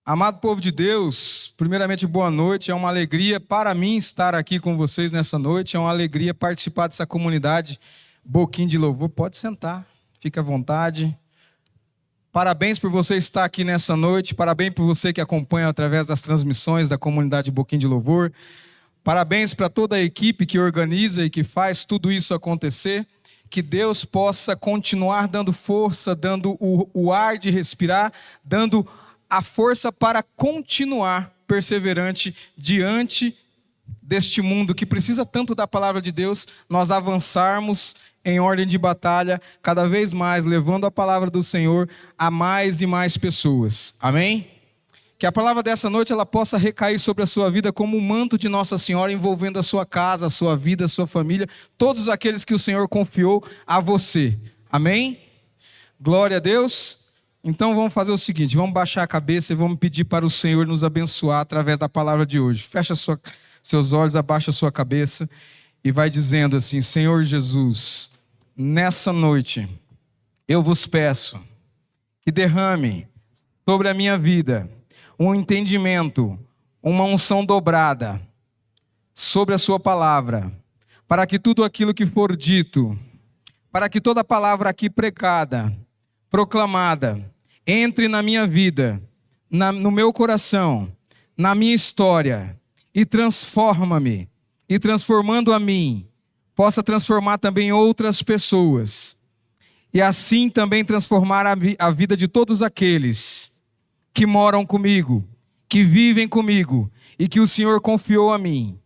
Amado povo de Deus, primeiramente boa noite, é uma alegria para mim estar aqui com vocês nessa noite, é uma alegria participar dessa comunidade Boquinha de Louvor. Pode sentar, fica à vontade. Parabéns por você estar aqui nessa noite, parabéns por você que acompanha através das transmissões da comunidade Boquinha de Louvor. Parabéns para toda a equipe que organiza e que faz tudo isso acontecer. Que Deus possa continuar dando força, dando o ar de respirar, dando a força para continuar perseverante diante deste mundo que precisa tanto da palavra de Deus, nós avançarmos em ordem de batalha, cada vez mais, levando a palavra do Senhor a mais e mais pessoas. Amém? Que a palavra dessa noite ela possa recair sobre a sua vida como um manto de Nossa Senhora, envolvendo a sua casa, a sua vida, a sua família, todos aqueles que o Senhor confiou a você. Amém? Glória a Deus. Então vamos fazer o seguinte, vamos baixar a cabeça e vamos pedir para o Senhor nos abençoar através da palavra de hoje. Fecha seus olhos, abaixa a sua cabeça e vai dizendo assim: Senhor Jesus, nessa noite eu vos peço que derrame sobre a minha vida um entendimento, uma unção dobrada sobre a sua palavra, para que tudo aquilo que for dito, para que toda palavra aqui pregada, proclamada, entre na minha vida, no meu coração, na minha história, e transforma-me, e transformando a mim, possa transformar também outras pessoas, e assim também transformar a vida de todos aqueles que moram comigo, que vivem comigo, e que o Senhor confiou a mim,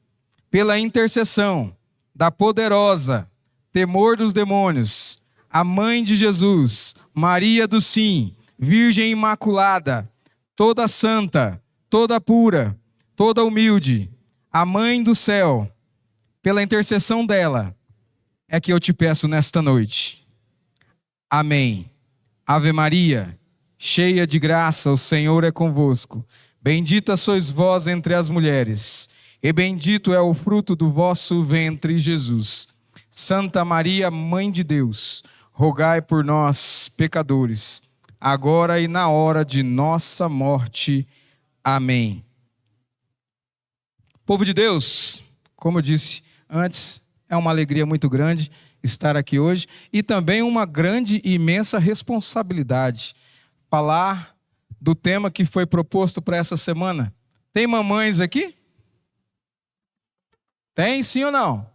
pela intercessão da poderosa, temor dos demônios, a mãe de Jesus, Maria do Sim, Virgem Imaculada, toda santa, toda pura, toda humilde, a mãe do céu, pela intercessão dela, é que eu te peço nesta noite. Amém. Ave Maria, cheia de graça, o Senhor é convosco. Bendita sois vós entre as mulheres, e bendito é o fruto do vosso ventre, Jesus. Santa Maria, Mãe de Deus, rogai por nós, pecadores, agora e na hora de nossa morte. Amém. Povo de Deus, como eu disse antes, é uma alegria muito grande estar aqui hoje e também uma grande e imensa responsabilidade. Falar do tema que foi proposto para essa semana. Tem mamães aqui? Tem, sim ou não?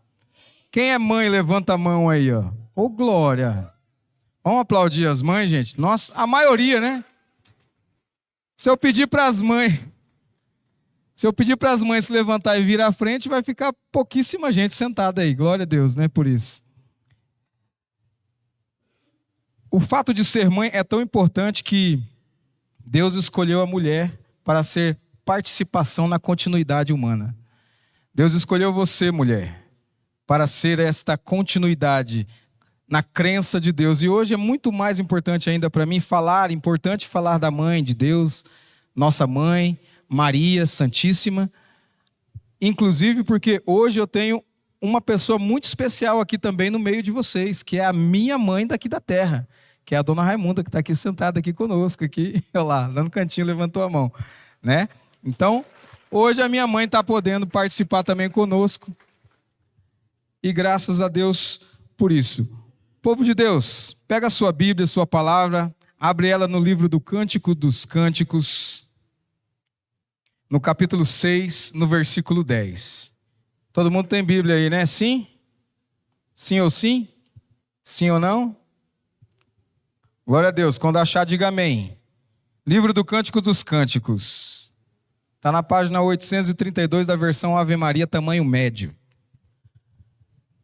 Quem é mãe, levanta a mão aí, ó. Ô, glória! Vamos aplaudir as mães, gente? Nossa, a maioria, né? Se eu pedir para as mães se levantar e vir à frente, vai ficar pouquíssima gente sentada aí. Glória a Deus, né? Por isso. O fato de ser mãe é tão importante que Deus escolheu a mulher para ser participação na continuidade humana. Deus escolheu você, mulher, para ser esta continuidade na crença de Deus. E hoje é muito mais importante ainda para mim importante falar da mãe de Deus, nossa mãe, Maria Santíssima. Inclusive porque hoje eu tenho uma pessoa muito especial aqui também no meio de vocês, que é a minha mãe daqui da terra, que é a dona Raimunda, que está aqui sentada aqui conosco, aqui, lá no cantinho, levantou a mão, né? Então, hoje a minha mãe está podendo participar também conosco, e graças a Deus por isso. Povo de Deus, pega a sua Bíblia, a sua palavra, abre ela no livro do Cântico dos Cânticos, no capítulo 6, no versículo 10. Todo mundo tem Bíblia aí, né? Sim? Sim ou sim? Sim ou não? Glória a Deus. Quando achar, diga amém. Livro do Cântico dos Cânticos. Está na página 832 da versão Ave Maria, tamanho médio.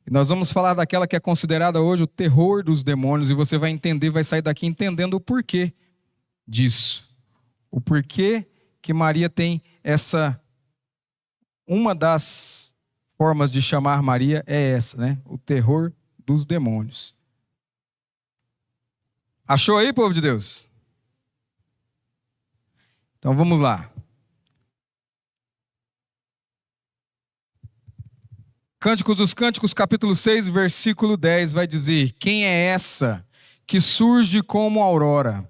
E nós vamos falar daquela que é considerada hoje o terror dos demônios. E você vai entender, vai sair daqui entendendo o porquê disso. O porquê que Maria tem essa... Uma das formas de chamar Maria é essa, né? O terror dos demônios. Achou aí, povo de Deus? Então vamos lá. Cânticos dos Cânticos, capítulo 6, versículo 10, vai dizer: quem é essa que surge como a aurora,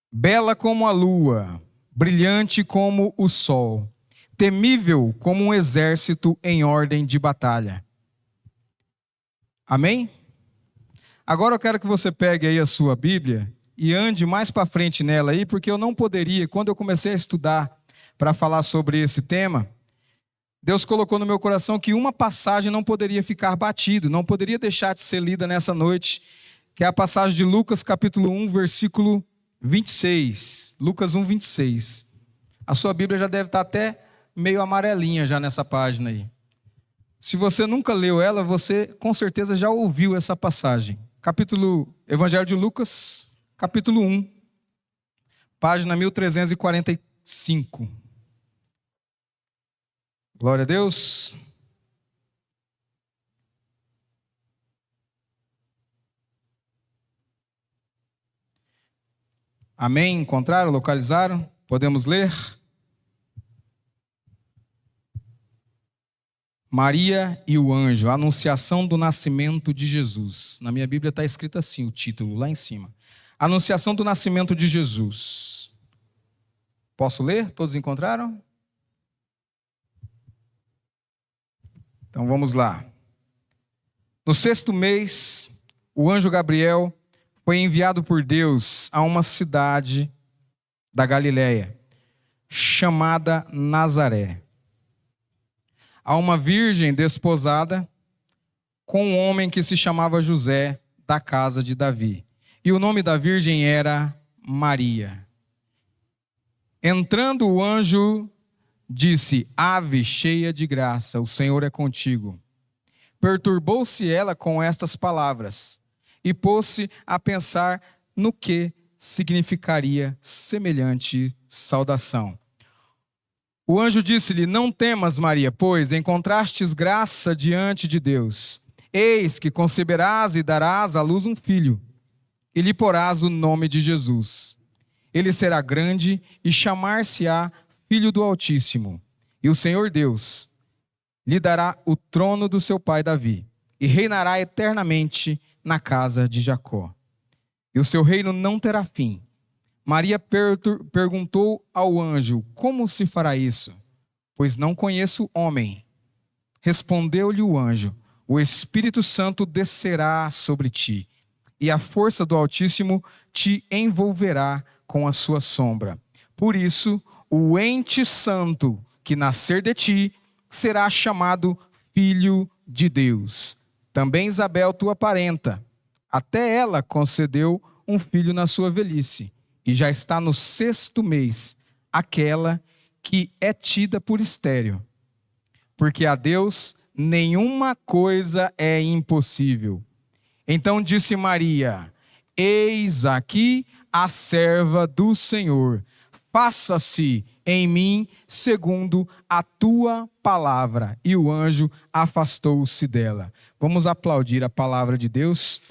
bela como a lua, brilhante como o sol, temível como um exército em ordem de batalha. Amém? Agora eu quero que você pegue aí a sua Bíblia e ande mais para frente nela aí, porque eu não poderia, quando eu comecei a estudar para falar sobre esse tema, Deus colocou no meu coração que uma passagem não poderia ficar batido, não poderia deixar de ser lida nessa noite, que é a passagem de Lucas capítulo 1, versículo 26. Lucas 1, 26. A sua Bíblia já deve estar até meio amarelinha já nessa página aí. Se você nunca leu ela, você com certeza já ouviu essa passagem. Evangelho de Lucas, capítulo 1, página 1345. Glória a Deus. Amém? Encontraram? Localizaram? Podemos ler? Maria e o anjo, a anunciação do nascimento de Jesus. Na minha Bíblia está escrito assim o título, lá em cima. Anunciação do nascimento de Jesus. Posso ler? Todos encontraram? Então vamos lá. No 6º mês, o anjo Gabriel foi enviado por Deus a uma cidade da Galileia, chamada Nazaré, a uma virgem desposada com um homem que se chamava José, da casa de Davi. E o nome da virgem era Maria. Entrando o anjo, disse: Ave cheia de graça, o Senhor é contigo. Perturbou-se ela com estas palavras e pôs-se a pensar no que significaria semelhante saudação. O anjo disse-lhe: Não temas, Maria, pois encontrastes graça diante de Deus. Eis que conceberás e darás à luz um filho, e lhe porás o nome de Jesus. Ele será grande e chamar-se-á Filho do Altíssimo. E o Senhor Deus lhe dará o trono do seu pai Davi, e reinará eternamente na casa de Jacó. E o seu reino não terá fim. Maria perguntou ao anjo: Como se fará isso? Pois não conheço homem. Respondeu-lhe o anjo: O Espírito Santo descerá sobre ti, e a força do Altíssimo te envolverá com a sua sombra. Por isso, o ente santo que nascer de ti será chamado Filho de Deus. Também Isabel, tua parenta, até ela concedeu um filho na sua velhice, e já está no 6º mês, aquela que é tida por estéril. Porque a Deus nenhuma coisa é impossível. Então disse Maria: Eis aqui a serva do Senhor. Faça-se em mim segundo a tua palavra. E o anjo afastou-se dela. Vamos aplaudir a palavra de Deus.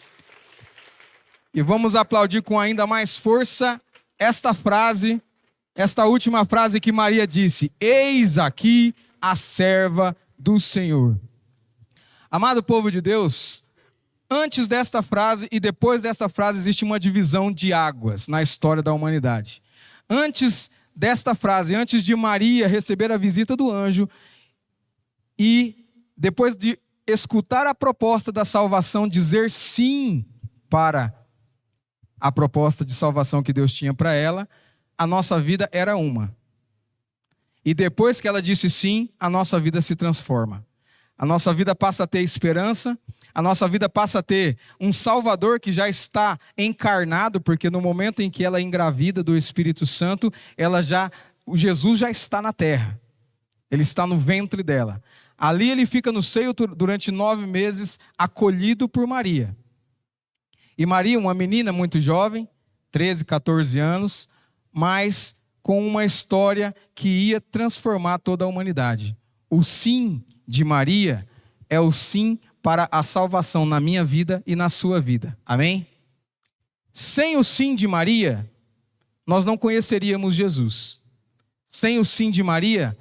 E vamos aplaudir com ainda mais força esta frase, esta última frase que Maria disse: Eis aqui a serva do Senhor. Amado povo de Deus, antes desta frase e depois desta frase existe uma divisão de águas na história da humanidade. Antes desta frase, antes de Maria receber a visita do anjo e depois de escutar a proposta da salvação, dizer sim para a proposta de salvação que Deus tinha para ela, a nossa vida era uma. E depois que ela disse sim, a nossa vida se transforma. A nossa vida passa a ter esperança, a nossa vida passa a ter um Salvador que já está encarnado, porque no momento em que ela é engravida do Espírito Santo, o Jesus já está na terra. Ele está no ventre dela. Ali ele fica no seio durante 9 meses, acolhido por Maria. E Maria, uma menina muito jovem, 13, 14 anos, mas com uma história que ia transformar toda a humanidade. O sim de Maria é o sim para a salvação na minha vida e na sua vida. Amém? Sem o sim de Maria, nós não conheceríamos Jesus. Sem o sim de Maria,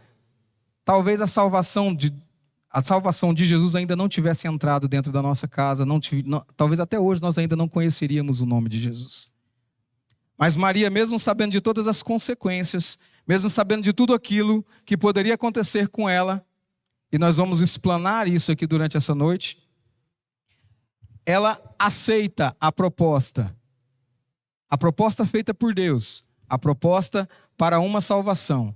talvez a salvação de Jesus ainda não tivesse entrado dentro da nossa casa, talvez até hoje nós ainda não conheceríamos o nome de Jesus. Mas Maria, mesmo sabendo de todas as consequências, mesmo sabendo de tudo aquilo que poderia acontecer com ela, e nós vamos explanar isso aqui durante essa noite, ela aceita a proposta feita por Deus, a proposta para uma salvação.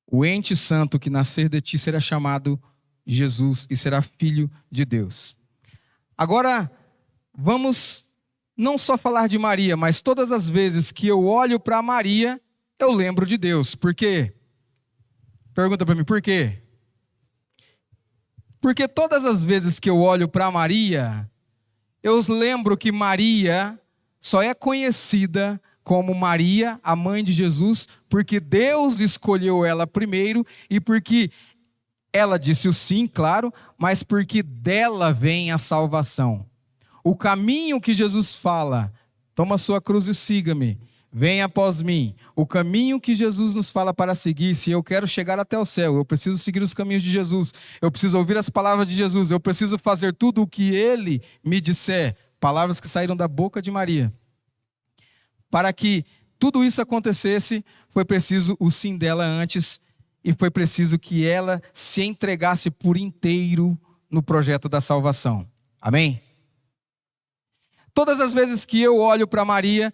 O ente santo que nascer de ti será chamado Jesus e será filho de Deus. Agora, vamos não só falar de Maria, mas todas as vezes que eu olho para Maria, eu lembro de Deus. Por quê? Pergunta para mim, por quê? Porque todas as vezes que eu olho para Maria, eu lembro que Maria só é conhecida como Maria, a mãe de Jesus, porque Deus escolheu ela primeiro e porque ela disse o sim, claro, mas porque dela vem a salvação. O caminho que Jesus fala, toma sua cruz e siga-me, venha após mim. O caminho que Jesus nos fala para seguir, se eu quero chegar até o céu, eu preciso seguir os caminhos de Jesus, eu preciso ouvir as palavras de Jesus, eu preciso fazer tudo o que Ele me disser, palavras que saíram da boca de Maria. Para que tudo isso acontecesse, foi preciso o sim dela antes, e foi preciso que ela se entregasse por inteiro no projeto da salvação. Amém? Todas as vezes que eu olho para Maria,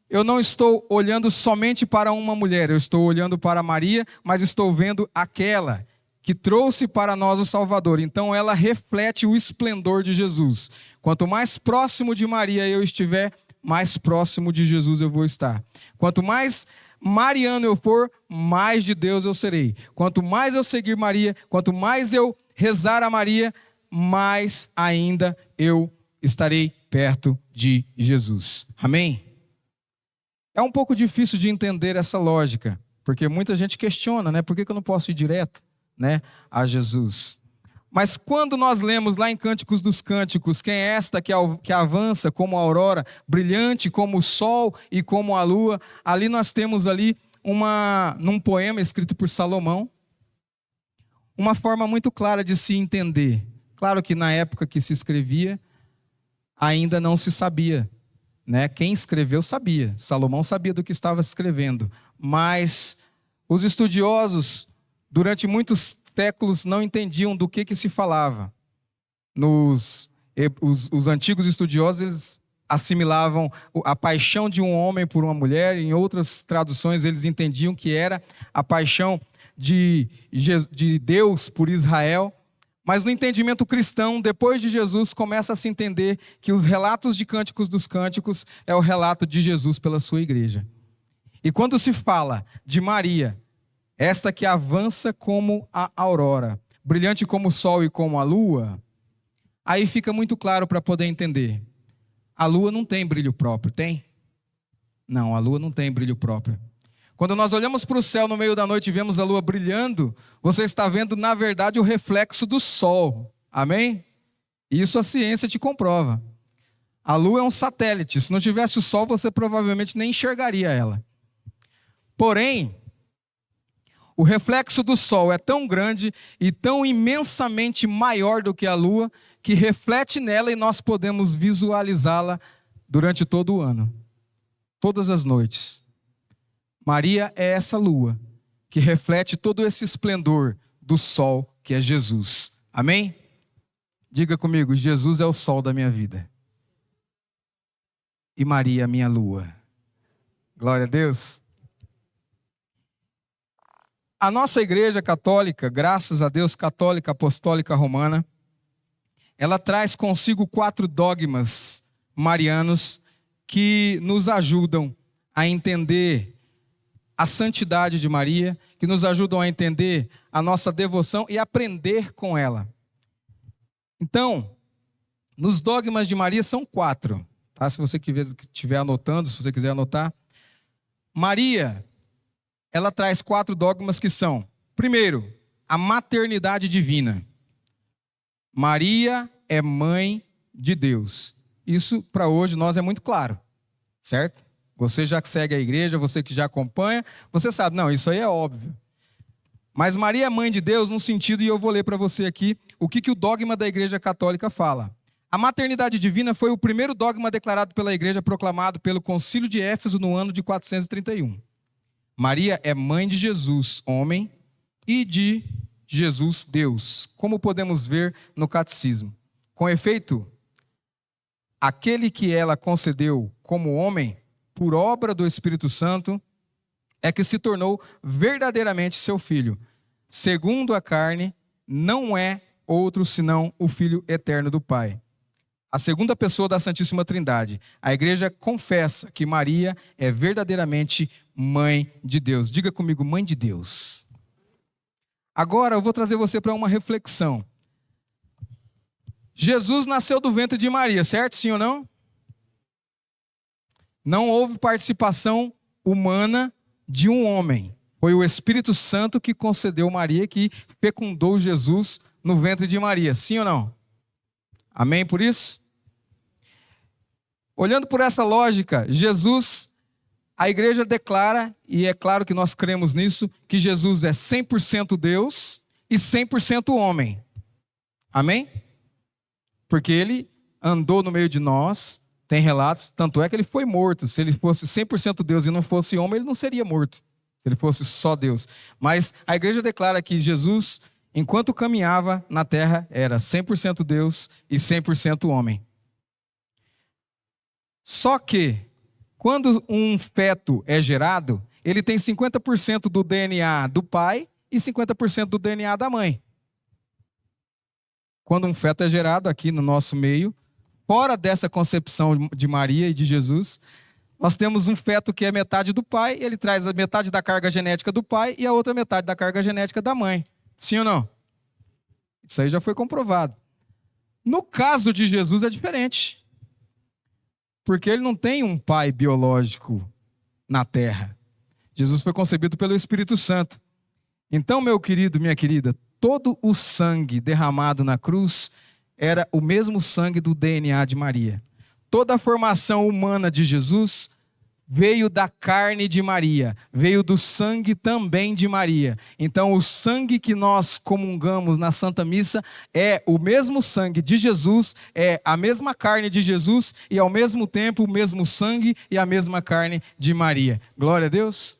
eu não estou olhando somente para uma mulher, eu estou olhando para Maria, mas estou vendo aquela que trouxe para nós o Salvador. Então ela reflete o esplendor de Jesus. Quanto mais próximo de Maria eu estiver, mais próximo de Jesus eu vou estar. Quanto mais mariano eu for, mais de Deus eu serei. Quanto mais eu seguir Maria, quanto mais eu rezar a Maria, mais ainda eu estarei perto de Jesus. Amém? É um pouco difícil de entender essa lógica, porque muita gente questiona, né? Por que eu não posso ir direto, né, a Jesus? Mas quando nós lemos lá em Cânticos dos Cânticos, quem é esta que avança como a aurora, brilhante como o sol e como a lua, ali nós temos ali num poema escrito por Salomão, uma forma muito clara de se entender. Claro que na época que se escrevia, ainda não se sabia, né? Quem escreveu sabia, Salomão sabia do que estava escrevendo, mas os estudiosos, durante muitos séculos, não entendiam do que se falava. Os antigos estudiosos, eles assimilavam a paixão de um homem por uma mulher, em outras traduções eles entendiam que era a paixão de Deus por Israel, mas no entendimento cristão, depois de Jesus, começa a se entender que os relatos de Cânticos dos Cânticos é o relato de Jesus pela sua igreja. E quando se fala de Maria, esta que avança como a aurora, brilhante como o sol e como a lua, aí fica muito claro para poder entender. A lua não tem brilho próprio, tem? Não, a lua não tem brilho próprio. Quando nós olhamos para o céu no meio da noite e vemos a lua brilhando, você está vendo, na verdade, o reflexo do sol. Amém? Isso a ciência te comprova. A lua é um satélite. Se não tivesse o sol, você provavelmente nem enxergaria ela. Porém, o reflexo do sol é tão grande e tão imensamente maior do que a lua, que reflete nela e nós podemos visualizá-la durante todo o ano. Todas as noites. Maria é essa lua que reflete todo esse esplendor do sol que é Jesus. Amém? Diga comigo, Jesus é o sol da minha vida. E Maria a minha lua. Glória a Deus. A nossa igreja católica, graças a Deus, católica, apostólica, romana, ela traz consigo 4 dogmas marianos que nos ajudam a entender a santidade de Maria, que nos ajudam a entender a nossa devoção e aprender com ela. Então, nos dogmas de Maria são 4, tá? Se você estiver anotando, se você quiser anotar. Maria, ela traz 4 dogmas que são, primeiro, a maternidade divina. Maria é mãe de Deus. Isso, para hoje, nós é muito claro, certo? Você já segue a igreja, você que já acompanha, você sabe, não, isso aí é óbvio. Mas Maria é mãe de Deus no sentido, e eu vou ler para você aqui, o que o dogma da igreja católica fala. A maternidade divina foi o primeiro dogma declarado pela igreja, proclamado pelo Concílio de Éfeso no ano de 431. Maria é mãe de Jesus, homem, e de Jesus, Deus, como podemos ver no catecismo. Com efeito, aquele que ela concedeu como homem, por obra do Espírito Santo, é que se tornou verdadeiramente seu filho. Segundo a carne, não é outro senão o Filho eterno do Pai. A segunda pessoa da Santíssima Trindade. A igreja confessa que Maria é verdadeiramente mãe de Deus. Diga comigo, mãe de Deus. Agora eu vou trazer você para uma reflexão. Jesus nasceu do ventre de Maria, certo? Sim ou não? Não houve participação humana de um homem. Foi o Espírito Santo que concedeu Maria, que fecundou Jesus no ventre de Maria. Sim ou não? Amém por isso? Olhando por essa lógica, Jesus, a igreja declara, e é claro que nós cremos nisso, que Jesus é 100% Deus e 100% homem. Amém? Porque ele andou no meio de nós, tem relatos, tanto é que ele foi morto. Se ele fosse 100% Deus e não fosse homem, ele não seria morto. Se ele fosse só Deus. Mas a igreja declara que Jesus, enquanto caminhava na terra, era 100% Deus e 100% homem. Só que, quando um feto é gerado, ele tem 50% do DNA do pai e 50% do DNA da mãe. Quando um feto é gerado aqui no nosso meio, fora dessa concepção de Maria e de Jesus, nós temos um feto que é metade do pai, ele traz a metade da carga genética do pai e a outra metade da carga genética da mãe. Sim ou não? Isso aí já foi comprovado. No caso de Jesus é diferente. Porque ele não tem um pai biológico na terra. Jesus foi concebido pelo Espírito Santo. Então, meu querido, minha querida, todo o sangue derramado na cruz era o mesmo sangue do DNA de Maria. Toda a formação humana de Jesus veio da carne de Maria, veio do sangue também de Maria. Então, o sangue que nós comungamos na Santa Missa é o mesmo sangue de Jesus, é a mesma carne de Jesus e, ao mesmo tempo, o mesmo sangue e a mesma carne de Maria. Glória a Deus.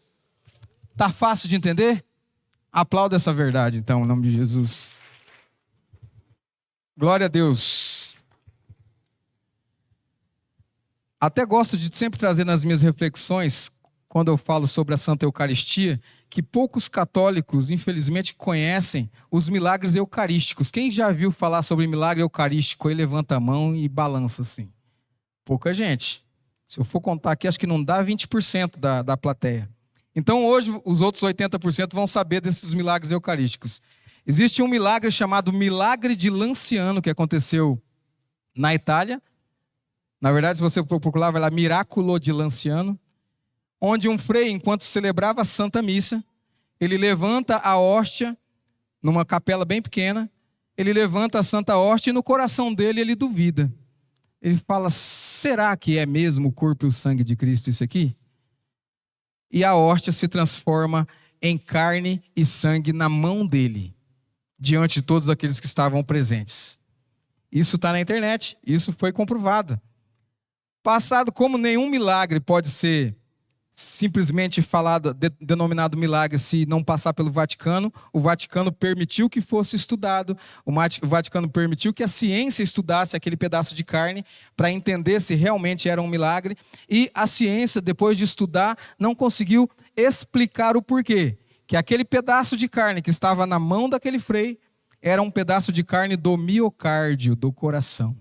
Tá fácil de entender? Aplauda essa verdade, então, em nome de Jesus. Glória a Deus. Até gosto de sempre trazer nas minhas reflexões, quando eu falo sobre a Santa Eucaristia, que poucos católicos, infelizmente, conhecem os milagres eucarísticos. Quem já viu falar sobre milagre eucarístico, aí levanta a mão e balança assim. Pouca gente. Se eu for contar aqui, acho que não dá 20% da plateia. Então, hoje, os outros 80% vão saber desses milagres eucarísticos. Existe um milagre chamado Milagre de Lanciano, que aconteceu na Itália. Na verdade, se você procurar, vai lá, Miraculo de Lanciano, onde um frei, enquanto celebrava a Santa Missa, ele levanta a hóstia, numa capela bem pequena, ele levanta a Santa Hóstia e no coração dele ele duvida. Ele fala, será que é mesmo o corpo e o sangue de Cristo isso aqui? E a hóstia se transforma em carne e sangue na mão dele, diante de todos aqueles que estavam presentes. Isso está na internet, isso foi comprovado. Passado, como nenhum milagre pode ser simplesmente falado, denominado milagre se não passar pelo Vaticano, o Vaticano permitiu que fosse estudado, o Vaticano permitiu que a ciência estudasse aquele pedaço de carne para entender se realmente era um milagre, e a ciência, depois de estudar, não conseguiu explicar o porquê, que aquele pedaço de carne que estava na mão daquele frei era um pedaço de carne do miocárdio, do coração.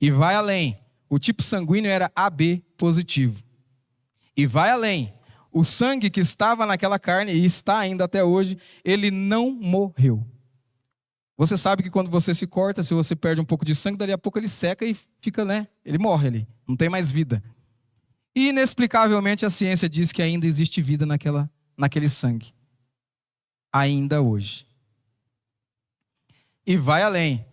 E vai além. O tipo sanguíneo era AB positivo. E vai além. O sangue que estava naquela carne, e está ainda até hoje, ele não morreu. Você sabe que quando você se corta, se você perde um pouco de sangue, dali a pouco ele seca e fica, ele morre ali. Não tem mais vida. E inexplicavelmente a ciência diz que ainda existe vida naquele sangue. Ainda hoje. E vai além.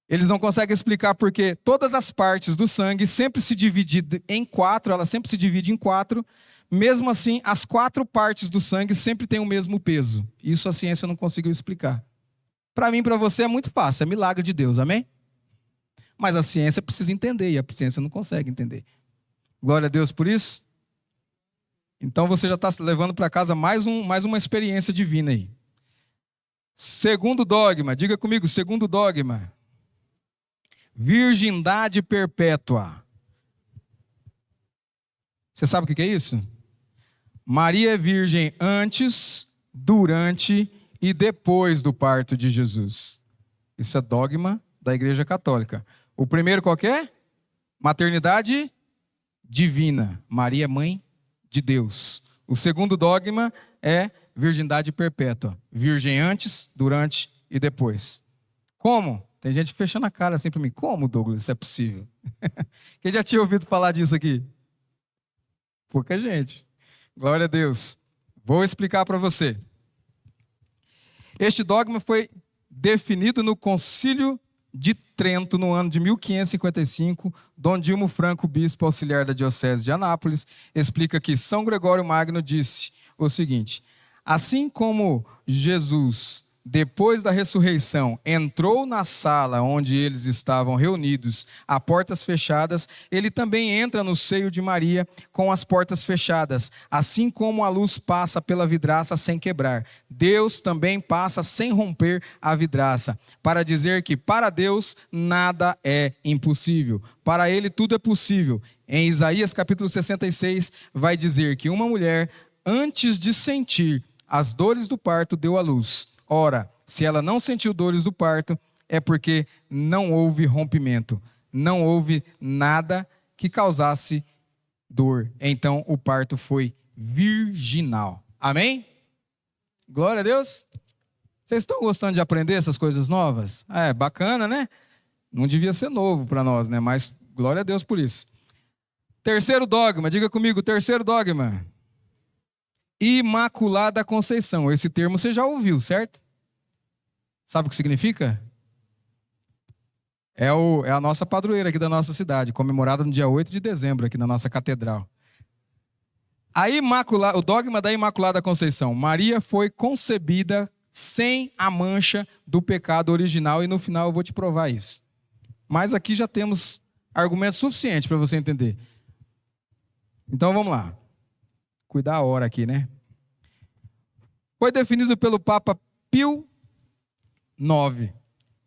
Eles não conseguem explicar porque todas as partes do sangue sempre se dividem em 4, ela sempre se divide em 4, mesmo assim as 4 partes do sangue sempre têm o mesmo peso. Isso a ciência não conseguiu explicar. Para mim e para você é muito fácil, é milagre de Deus, amém? Mas a ciência precisa entender e a ciência não consegue entender. Glória a Deus por isso. Então você já está levando para casa mais uma experiência divina aí. Segundo dogma, diga comigo, segundo dogma. Virgindade perpétua. Você sabe o que é isso? Maria é virgem antes, durante e depois do parto de Jesus. Isso é dogma da Igreja Católica. O primeiro qual que é? Maternidade divina. Maria é mãe de Deus. O segundo dogma é virgindade perpétua. Virgem antes, durante e depois. Como? Tem gente fechando a cara assim para mim. Como, Douglas, isso é possível? Quem já tinha ouvido falar disso aqui? Pouca gente. Glória a Deus. Vou explicar para você. Este dogma foi definido no Concílio de Trento, no ano de 1555, Dom Dilmo Franco, bispo auxiliar da Diocese de Anápolis, explica que São Gregório Magno disse o seguinte: assim como Jesus, depois da ressurreição, entrou na sala onde eles estavam reunidos, a portas fechadas, ele também entra no seio de Maria com as portas fechadas, assim como a luz passa pela vidraça sem quebrar. Deus também passa sem romper a vidraça, para dizer que para Deus nada é impossível. Para ele tudo é possível. Em Isaías capítulo 66 vai dizer que uma mulher, antes de sentir as dores do parto, deu à luz. Ora, se ela não sentiu dores do parto, é porque não houve rompimento, não houve nada que causasse dor. Então, o parto foi virginal. Amém? Glória a Deus. Vocês estão gostando de aprender essas coisas novas? É, bacana, né? Não devia ser novo para nós, né? Mas glória a Deus por isso. Terceiro dogma, diga comigo, terceiro dogma. Imaculada Conceição. Esse termo você já ouviu, certo? Sabe o que significa? É a nossa padroeira aqui da nossa cidade, comemorada no dia 8 de dezembro aqui na nossa catedral. O dogma da Imaculada Conceição. Maria foi concebida sem a mancha do pecado original e no final eu vou te provar isso. Mas aqui já temos argumentos suficientes para você entender. Então vamos lá. Cuidar a hora aqui, né? Foi definido pelo Papa Pio IX,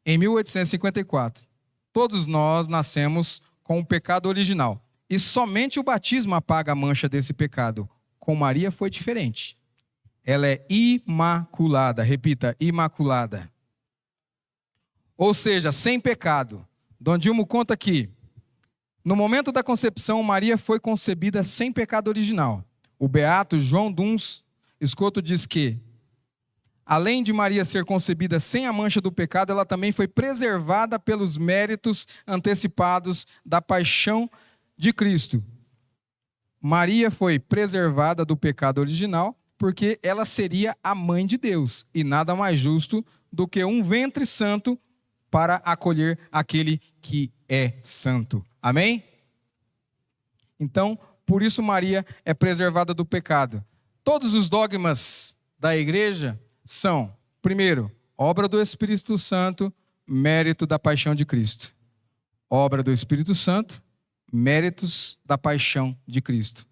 em 1854. Todos nós nascemos com o pecado original. E somente o batismo apaga a mancha desse pecado. Com Maria foi diferente. Ela é imaculada. Repita, imaculada. Ou seja, sem pecado. Dom Dilmo conta que, no momento da concepção, Maria foi concebida sem pecado original. O beato João Duns Escoto diz que, além de Maria ser concebida sem a mancha do pecado, ela também foi preservada pelos méritos antecipados da paixão de Cristo. Maria foi preservada do pecado original porque ela seria a mãe de Deus, e nada mais justo do que um ventre santo para acolher aquele que é santo. Amém? Então, por isso Maria é preservada do pecado. Todos os dogmas da igreja são, primeiro, obra do Espírito Santo, mérito da paixão de Cristo. Obra do Espírito Santo, méritos da paixão de Cristo.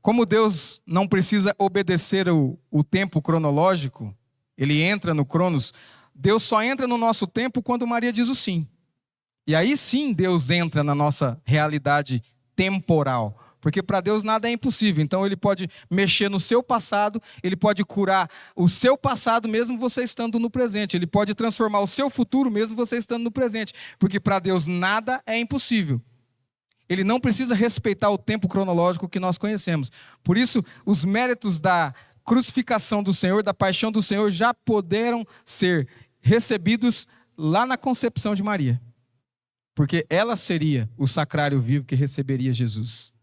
Como Deus não precisa obedecer o tempo cronológico, ele entra no Cronos, Deus só entra no nosso tempo quando Maria diz o sim. E aí sim Deus entra na nossa realidade temporal. Porque para Deus nada é impossível. Então ele pode mexer no seu passado, ele pode curar o seu passado mesmo você estando no presente. Ele pode transformar o seu futuro mesmo você estando no presente. Porque para Deus nada é impossível. Ele não precisa respeitar o tempo cronológico que nós conhecemos. Por isso, os méritos da crucificação do Senhor, da paixão do Senhor, já puderam ser recebidos lá na concepção de Maria. Porque ela seria o sacrário vivo que receberia Jesus.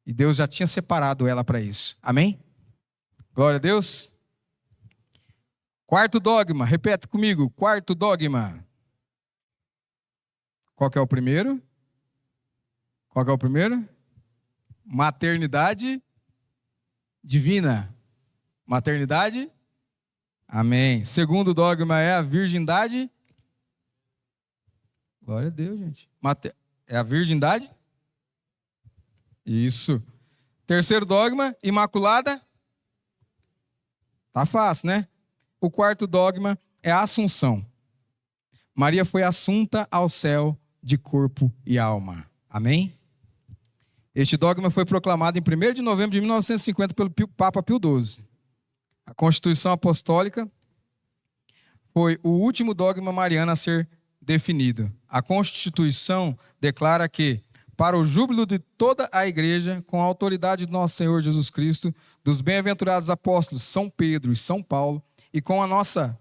E Deus já tinha separado ela para isso. Amém? Glória a Deus. Quarto dogma, repete comigo. Quarto dogma. Qual que é o primeiro? Qual que é o primeiro? Maternidade divina. Maternidade? Amém. Segundo dogma é a virgindade. Glória a Deus, gente. É a virgindade? Isso. Terceiro dogma, imaculada. Tá fácil, né? O quarto dogma é a assunção. Maria foi assunta ao céu de corpo e alma. Amém? Este dogma foi proclamado em 1º de novembro de 1950 pelo Papa Pio XII. A Constituição Apostólica foi o último dogma mariano a ser definido. A Constituição declara que, para o júbilo de toda a Igreja, com a autoridade do nosso Senhor Jesus Cristo, dos bem-aventurados apóstolos São Pedro e São Paulo, e com a nossa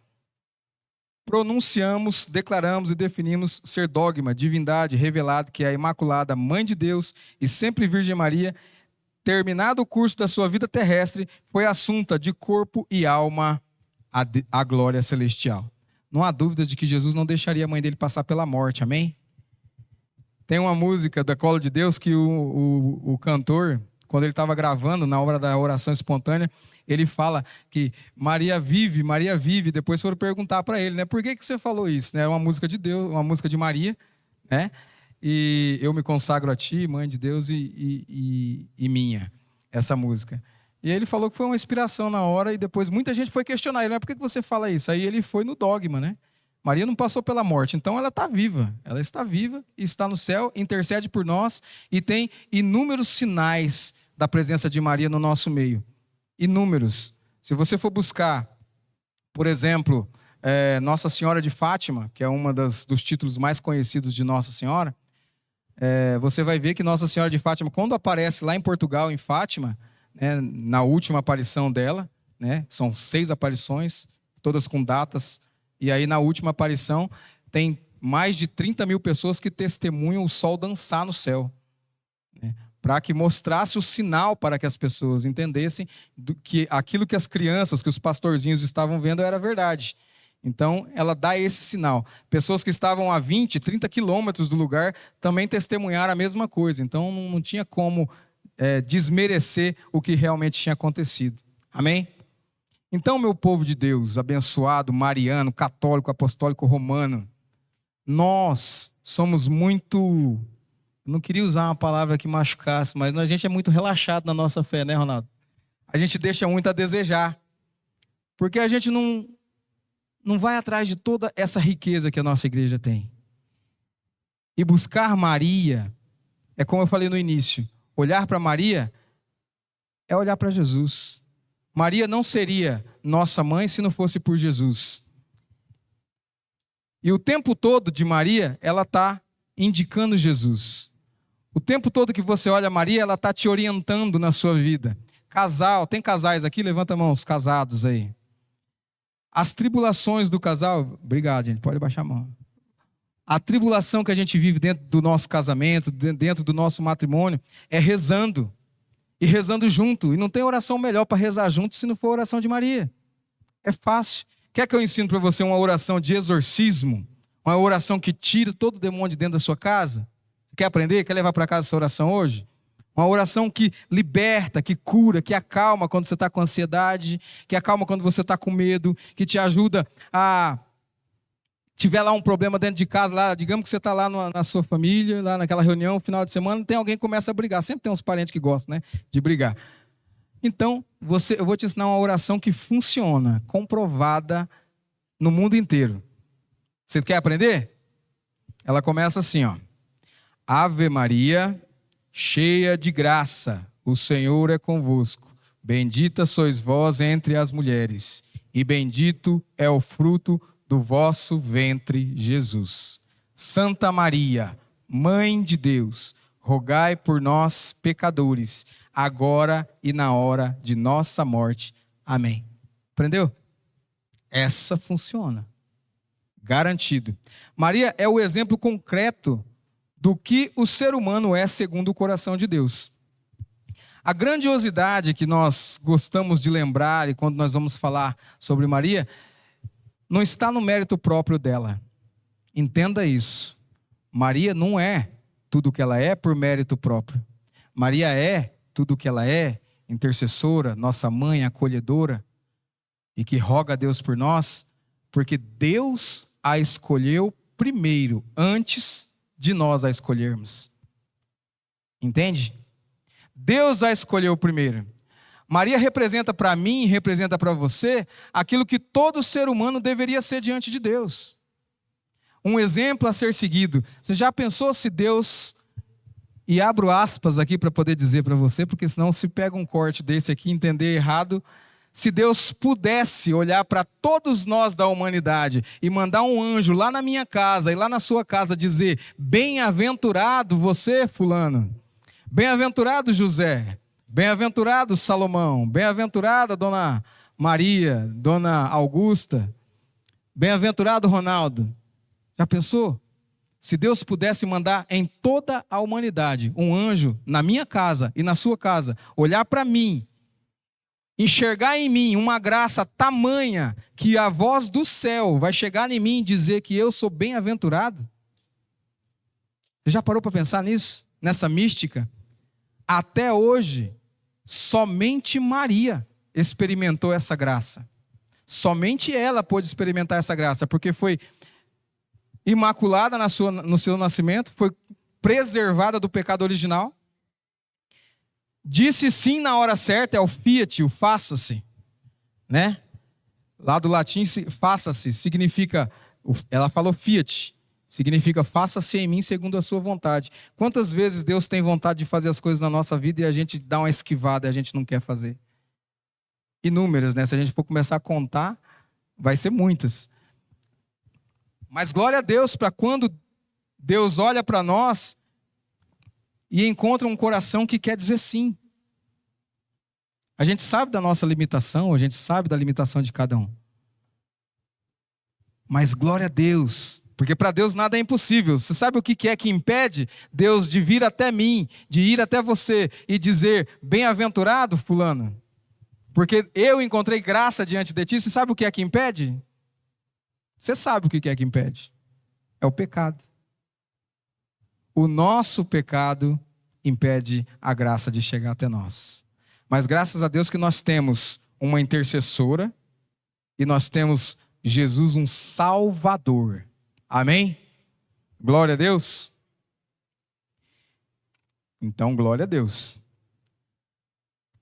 pronunciamos, declaramos e definimos ser dogma, divindade revelado que é a Imaculada Mãe de Deus e sempre Virgem Maria, terminado o curso da sua vida terrestre, foi assunta de corpo e alma à glória celestial. Não há dúvida de que Jesus não deixaria a mãe dele passar pela morte, amém? Tem uma música da Colo de Deus que o cantor, quando ele estava gravando na hora da oração espontânea, ele fala que Maria vive. Depois foram perguntar para ele, né? Por que você falou isso? É uma música de Deus, uma música de Maria, né? E eu me consagro a ti, mãe de Deus e minha, essa música. E ele falou que foi uma inspiração na hora e depois muita gente foi questionar ele, mas por que você fala isso? Aí ele foi no dogma, né? Maria não passou pela morte, então ela está viva. Ela está viva, está no céu, intercede por nós e tem inúmeros sinais da presença de Maria no nosso meio. Inúmeros. Se você for buscar, por exemplo, Nossa Senhora de Fátima, que é um dos títulos mais conhecidos de Nossa Senhora, você vai ver que Nossa Senhora de Fátima, quando aparece lá em Portugal, em Fátima, né, na última aparição dela, né, são 6 aparições, todas com datas, e aí na última aparição tem mais de 30 mil pessoas que testemunham o sol dançar no céu, né, para que mostrasse o sinal para que as pessoas entendessem que aquilo que as crianças, que os pastorzinhos estavam vendo era verdade. Então, ela dá esse sinal. Pessoas que estavam a 20, 30 quilômetros do lugar também testemunharam a mesma coisa. Então, não tinha como desmerecer o que realmente tinha acontecido. Amém? Então, meu povo de Deus, abençoado, mariano, católico, apostólico, romano, nós somos muito... Não queria usar uma palavra que machucasse, mas a gente é muito relaxado na nossa fé, né, Ronaldo? A gente deixa muito a desejar. Porque a gente não vai atrás de toda essa riqueza que a nossa igreja tem. E buscar Maria, é como eu falei no início, olhar para Maria é olhar para Jesus. Maria não seria nossa mãe se não fosse por Jesus. E o tempo todo de Maria, ela está indicando Jesus. O tempo todo que você olha Maria, ela está te orientando na sua vida. Casal, tem casais aqui? Levanta a mão, os casados aí. As tribulações do casal... Obrigado, gente, pode baixar a mão. A tribulação que a gente vive dentro do nosso casamento, dentro do nosso matrimônio, é rezando. E rezando junto. E não tem oração melhor para rezar junto se não for a oração de Maria. É fácil. Quer que eu ensine para você uma oração de exorcismo? Uma oração que tira todo o demônio de dentro da sua casa? Quer aprender? Quer levar para casa essa oração hoje? Uma oração que liberta, que cura, que acalma quando você está com ansiedade, que acalma quando você está com medo, que te ajuda a... Tiver lá um problema dentro de casa, lá, digamos que você está lá na sua família, lá naquela reunião, final de semana, tem alguém que começa a brigar. Sempre tem uns parentes que gostam, né, de brigar. Então, eu vou te ensinar uma oração que funciona, comprovada no mundo inteiro. Você quer aprender? Ela começa assim, ó. Ave Maria, cheia de graça, o Senhor é convosco. Bendita sois vós entre as mulheres, e bendito é o fruto do vosso ventre, Jesus. Santa Maria, Mãe de Deus, rogai por nós, pecadores, agora e na hora de nossa morte. Amém. Aprendeu? Essa funciona. Garantido. Maria é o exemplo concreto do que o ser humano é segundo o coração de Deus. A grandiosidade que nós gostamos de lembrar e quando nós vamos falar sobre Maria, não está no mérito próprio dela. Entenda isso. Maria não é tudo o que ela é por mérito próprio. Maria é tudo o que ela é, intercessora, nossa mãe, acolhedora, e que roga a Deus por nós, porque Deus a escolheu primeiro, antes de nós a escolhermos. Entende? Deus a escolheu primeiro. Maria representa para mim, representa para você, aquilo que todo ser humano deveria ser diante de Deus. Um exemplo a ser seguido. Você já pensou se Deus, e abro aspas aqui para poder dizer para você, porque senão se pega um corte desse aqui e entender errado, se Deus pudesse olhar para todos nós da humanidade e mandar um anjo lá na minha casa e lá na sua casa dizer: bem-aventurado você, fulano, bem-aventurado José, bem-aventurado Salomão, bem-aventurada Dona Maria, Dona Augusta, bem-aventurado Ronaldo. Já pensou? Se Deus pudesse mandar em toda a humanidade um anjo na minha casa e na sua casa, olhar para mim, enxergar em mim uma graça tamanha que a voz do céu vai chegar em mim e dizer que eu sou bem-aventurado? Você já parou para pensar nisso? Nessa mística? Até hoje, somente Maria experimentou essa graça. Somente ela pôde experimentar essa graça, porque foi imaculada no seu nascimento, foi preservada do pecado original, disse sim na hora certa, é o fiat, o faça-se, né? Lá do latim, faça-se, significa, ela falou fiat, significa faça-se em mim segundo a sua vontade. Quantas vezes Deus tem vontade de fazer as coisas na nossa vida e a gente dá uma esquivada e a gente não quer fazer? Inúmeras, né? Se a gente for começar a contar, vai ser muitas. Mas glória a Deus para quando Deus olha para nós e encontra um coração que quer dizer sim. A gente sabe da nossa limitação, a gente sabe da limitação de cada um. Mas glória a Deus, porque para Deus nada é impossível. Você sabe o que é que impede Deus de vir até mim, de ir até você e dizer: bem-aventurado fulano? Porque eu encontrei graça diante de ti. Você sabe o que é que impede? Você sabe o que é que impede? É o pecado. O nosso pecado impede a graça de chegar até nós. Mas graças a Deus que nós temos uma intercessora e nós temos Jesus, um Salvador. Amém? Glória a Deus. Então, glória a Deus.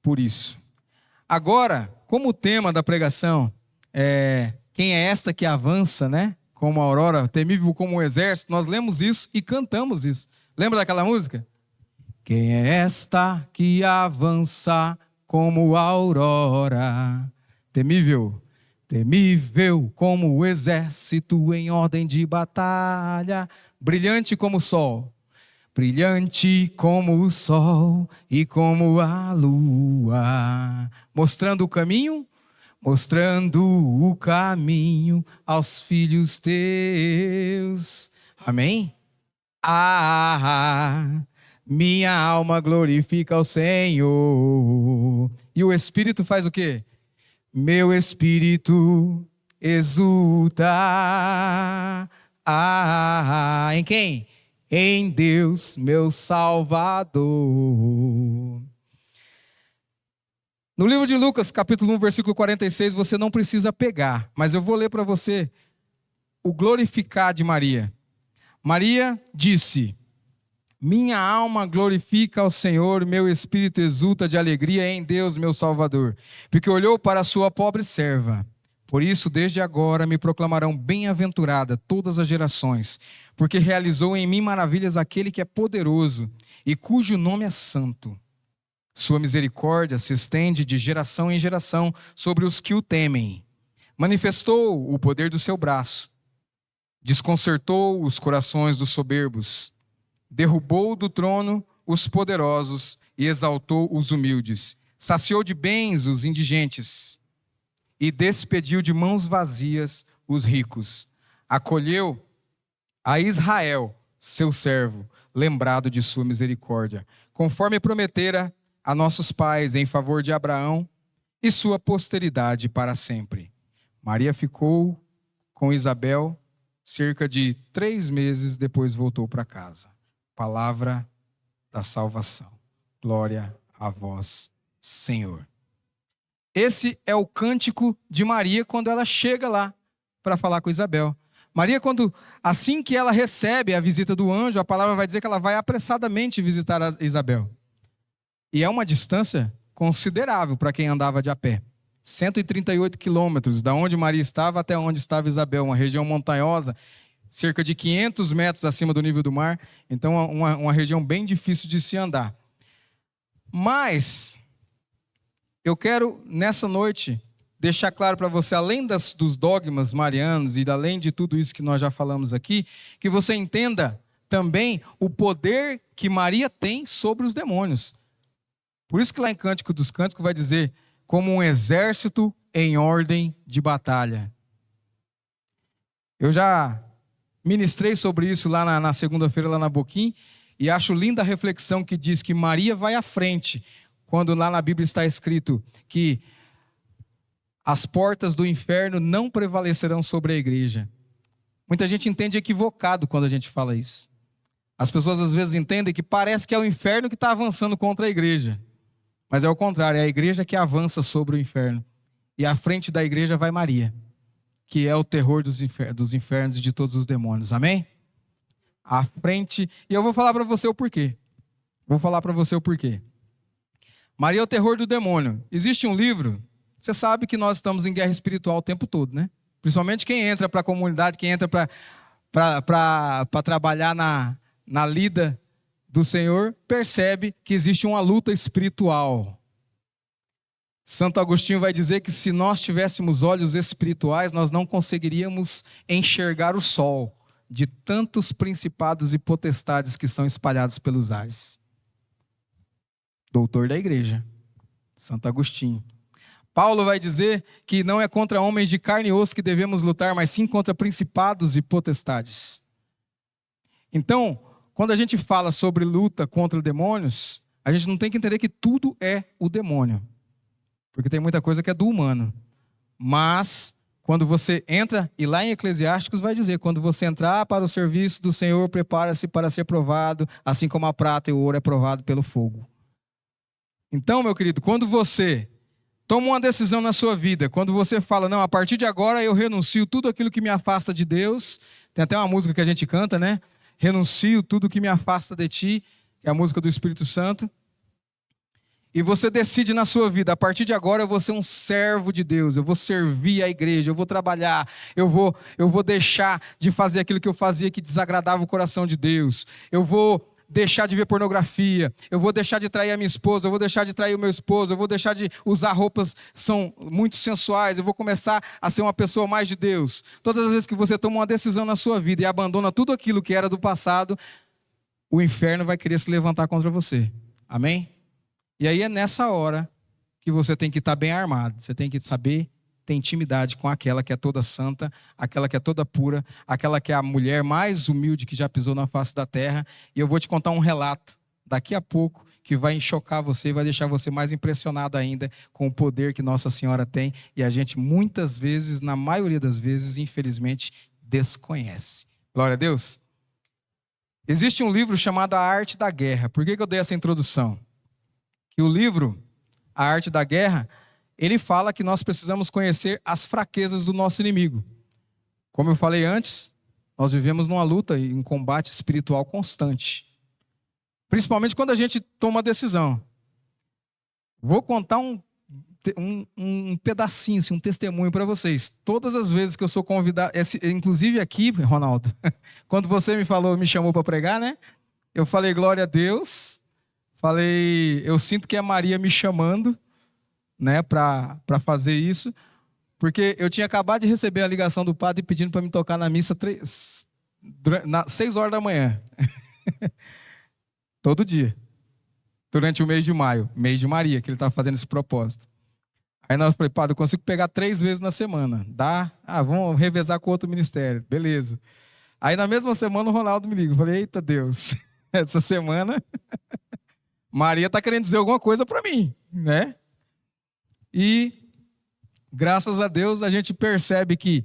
Por isso. Agora, como o tema da pregação é quem é esta que avança, né? Como a aurora, temível como um exército, nós lemos isso e cantamos isso. Lembra daquela música? Quem é esta que avança como a aurora? Temível, temível como o exército em ordem de batalha, brilhante como o sol, brilhante como o sol e como a lua, mostrando o caminho aos filhos teus. Amém? Minha alma glorifica ao Senhor. E o Espírito faz o quê? Meu espírito exulta. Em quem? Em Deus, meu Salvador. No livro de Lucas, capítulo 1, versículo 46, você não precisa pegar, mas eu vou ler para você o glorificar de Maria. Maria disse: minha alma glorifica ao Senhor, meu espírito exulta de alegria em Deus, meu Salvador, porque olhou para a sua pobre serva. Por isso, desde agora me proclamarão bem-aventurada todas as gerações, porque realizou em mim maravilhas aquele que é poderoso e cujo nome é santo. Sua misericórdia se estende de geração em geração sobre os que o temem. Manifestou o poder do seu braço, desconcertou os corações dos soberbos, derrubou do trono os poderosos e exaltou os humildes, saciou de bens os indigentes e despediu de mãos vazias os ricos. Acolheu a Israel, seu servo, lembrado de sua misericórdia, conforme prometera a nossos pais em favor de Abraão e sua posteridade para sempre. Maria ficou com Isabel cerca de 3 meses, depois voltou para casa. Palavra da salvação. Glória a vós, Senhor. Esse é o cântico de Maria quando ela chega lá para falar com Isabel. Maria, assim que ela recebe a visita do anjo, a palavra vai dizer que ela vai apressadamente visitar a Isabel. E é uma distância considerável para quem andava de a pé. 138 quilômetros, da onde Maria estava até onde estava Isabel, uma região montanhosa, cerca de 500 metros acima do nível do mar. Então, uma região bem difícil de se andar. Mas, eu quero, nessa noite, deixar claro para você, além dos dogmas marianos e além de tudo isso que nós já falamos aqui, que você entenda também o poder que Maria tem sobre os demônios. Por isso que lá em Cântico dos Cânticos vai dizer, como um exército em ordem de batalha. Eu já ministrei sobre isso lá na segunda-feira, lá na Boquim, e acho linda a reflexão que diz que Maria vai à frente, quando lá na Bíblia está escrito que as portas do inferno não prevalecerão sobre a igreja. Muita gente entende equivocado quando a gente fala isso. As pessoas às vezes entendem que parece que é o inferno que está avançando contra a igreja. Mas é o contrário, é a igreja que avança sobre o inferno. E à frente da igreja vai Maria, que é o terror dos infernos e de todos os demônios. Amém? À frente, e eu vou falar para você o porquê. Maria é o terror do demônio. Existe um livro, você sabe que nós estamos em guerra espiritual o tempo todo, né? Principalmente quem entra para a comunidade, quem entra para trabalhar na lida do Senhor, percebe que existe uma luta espiritual. Santo Agostinho vai dizer que se nós tivéssemos olhos espirituais, nós não conseguiríamos enxergar o sol de tantos principados e potestades que são espalhados pelos ares. Doutor da igreja, Santo Agostinho. Paulo vai dizer que não é contra homens de carne e osso que devemos lutar, mas sim contra principados e potestades. Então, quando a gente fala sobre luta contra demônios, a gente não tem que entender que tudo é o demônio. Porque tem muita coisa que é do humano. Mas, quando você entra, e lá em Eclesiásticos vai dizer, quando você entrar para o serviço do Senhor, prepara-se para ser provado, assim como a prata e o ouro é provado pelo fogo. Então, meu querido, quando você toma uma decisão na sua vida, quando você fala, não, a partir de agora eu renuncio tudo aquilo que me afasta de Deus, tem até uma música que a gente canta, né? Renuncio tudo que me afasta de ti, que é a música do Espírito Santo. E você decide na sua vida, a partir de agora eu vou ser um servo de Deus, eu vou servir a igreja, eu vou trabalhar, eu vou deixar de fazer aquilo que eu fazia que desagradava o coração de Deus, eu vou deixar de ver pornografia, eu vou deixar de trair a minha esposa, eu vou deixar de trair o meu esposo, eu vou deixar de usar roupas que são muito sensuais, eu vou começar a ser uma pessoa mais de Deus. Todas as vezes que você toma uma decisão na sua vida e abandona tudo aquilo que era do passado, o inferno vai querer se levantar contra você. Amém? E aí é nessa hora que você tem que estar bem armado, você tem que saber ter intimidade com aquela que é toda santa, aquela que é toda pura, aquela que é a mulher mais humilde que já pisou na face da terra. E eu vou te contar um relato daqui a pouco que vai chocar você e vai deixar você mais impressionado ainda com o poder que Nossa Senhora tem e a gente muitas vezes, na maioria das vezes, infelizmente, desconhece. Glória a Deus. Existe um livro chamado A Arte da Guerra. Por que eu dei essa introdução? Que o livro, A Arte da Guerra, ele fala que nós precisamos conhecer as fraquezas do nosso inimigo. Como eu falei antes, nós vivemos numa luta e um combate espiritual constante. Principalmente quando a gente toma a decisão. Vou contar um pedacinho, assim, um testemunho para vocês. Todas as vezes que eu sou convidado, inclusive aqui, Ronaldo, quando você me chamou para pregar, né? Eu falei, glória a Deus. Falei, eu sinto que é Maria me chamando, né, para fazer isso, porque eu tinha acabado de receber a ligação do padre pedindo para me tocar na missa 6 horas da manhã. Todo dia. Durante o mês de maio, mês de Maria, que ele estava fazendo esse propósito. Aí nós falei, padre, eu consigo pegar 3 vezes na semana. Dá? Vamos revezar com outro ministério. Beleza. Aí na mesma semana o Ronaldo me liga. Eu falei, eita Deus, essa semana Maria está querendo dizer alguma coisa para mim, né? E, graças a Deus, a gente percebe que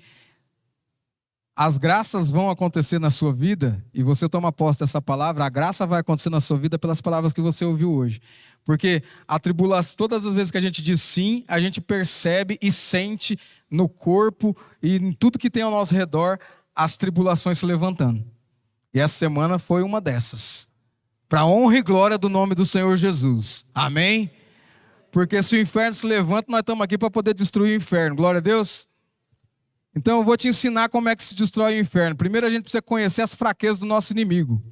as graças vão acontecer na sua vida, e você toma posse dessa palavra, a graça vai acontecer na sua vida pelas palavras que você ouviu hoje. Porque a tribulação, todas as vezes que a gente diz sim, a gente percebe e sente no corpo e em tudo que tem ao nosso redor, as tribulações se levantando. E essa semana foi uma dessas. Para a honra e glória do nome do Senhor Jesus. Amém? Porque se o inferno se levanta, nós estamos aqui para poder destruir o inferno. Glória a Deus. Então eu vou te ensinar como é que se destrói o inferno. Primeiro a gente precisa conhecer as fraquezas do nosso inimigo.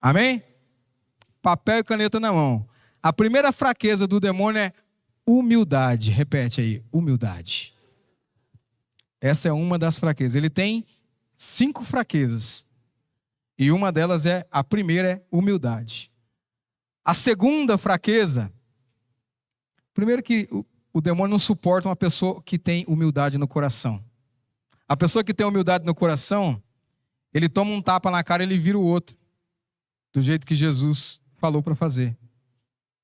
Amém? Papel e caneta na mão. A primeira fraqueza do demônio é humildade. Repete aí, humildade. Essa é uma das fraquezas. Ele tem 5 fraquezas. E uma delas a primeira é humildade. A segunda fraqueza, primeiro que o demônio não suporta uma pessoa que tem humildade no coração. A pessoa que tem humildade no coração, ele toma um tapa na cara e ele vira o outro. Do jeito que Jesus falou para fazer.